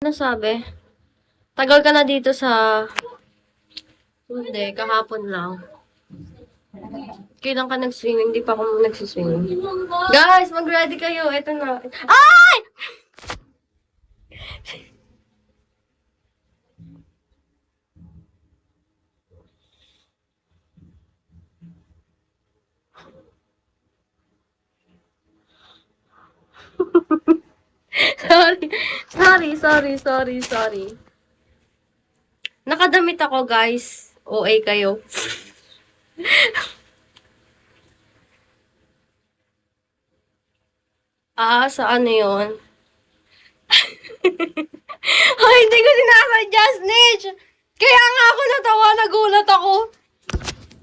Nasabi? Tagal ka na dito sa... Hindi, kahapon lang. Kailan ka nag-swimming? Hindi pa ako nag-swimming. Guys, mag-ready kayo. Ito na. Ay! Sorry. Nakadamit ako, guys. OA kayo. Sa ano yun? Ay, hindi ko sinasadya, Snitch! Kaya nga ako natawa, nagulat ako.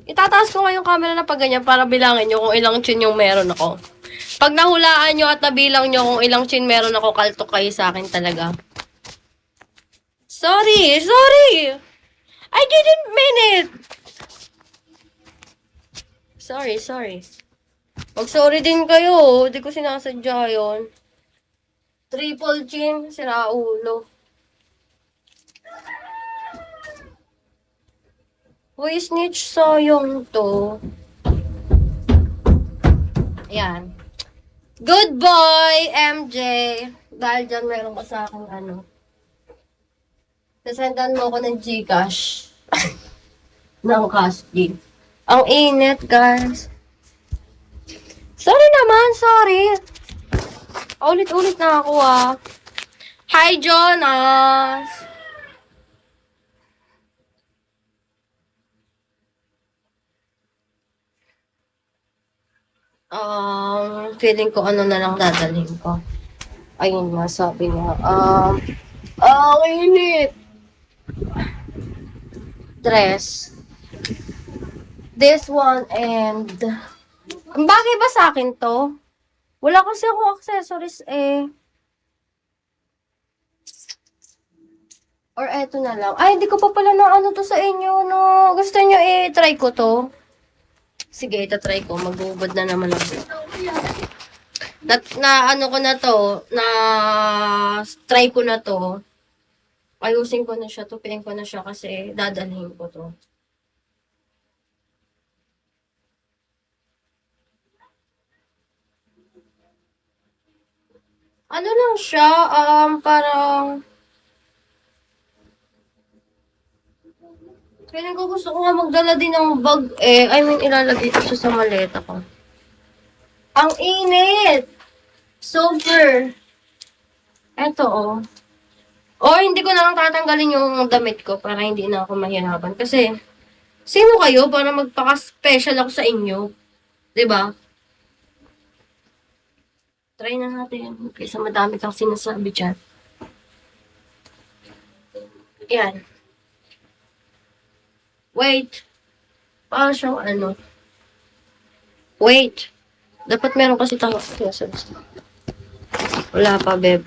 Itataas ko nga yung camera na pag ganyan para bilangin nyo kung ilang chin yung meron ako. Pag nahulaan nyo at nabilang nyo kung ilang chin meron ako, kaltok kayo sa akin talaga. Sorry! I didn't mean it! Sorry. Mag-sorry din kayo. Hindi ko sinasadya yun. Triple chin, sira ulo. Uy, Snitch, sayang to. Ayan. Good boy, MJ. Dahil dyan, meron ka sa akin, sasendan mo ako ng Gcash. ng cash G. Ang init, guys. Sorry. Ulit-ulit na ako, Hi, Jonas! Feeling ko ano na lang dadalhin ko. Ayun nga, sabi niya. Init! Dress. This one and... Ang bagay ba sa akin to? Wala kasi akong accessories Or eto na lang. Ay, hindi ko pa pala na ano to sa inyo, no. Gusto nyo try ko to? Sige, try ko. Magbubad na naman ako. Ano ko na to, try ko na to. Ayusin ko na siya, tupiin ko na siya kasi dadalhin ko to. Ano lang siya, parang... Feeling ko gusto ko nga magdala din ng bag ilalagay ko siya sa maleta ko. Ang init! Super! Eto, hindi ko na lang tatanggalin yung damit ko para hindi na ako mahirapan. Kasi, sino kayo para magpaka-special ako sa inyo? 'Di ba? Try na natin. Kaysa madami kang sinasabi dyan. Yan. Wait. Para siyang Wait. Dapat meron kasi tayo. Wala pa, beb.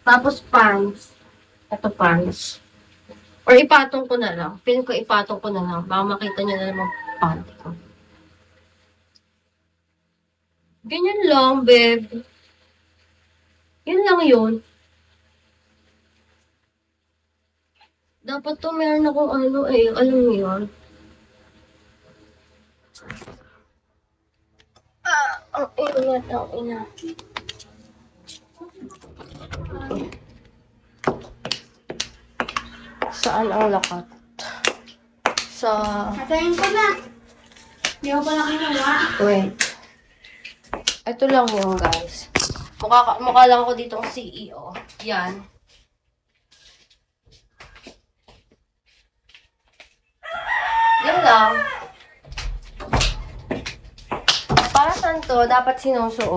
Tapos pants. Ito pants. Or ipatong ko na lang. Feeling ko ipatong ko na lang. Baka makita niyo na naman panty ko. Ganyan lang, beb. Yan lang yun. Dapat to meron akong alam mo yun. Ang ina. Saan ang lakat? Patayin ko na. Hindi ko pala kinuha. Wait. Ito lang yung guys. Mukha lang ako ditong CEO. Yan. Yan lang. Para saan to? Dapat sinusuot.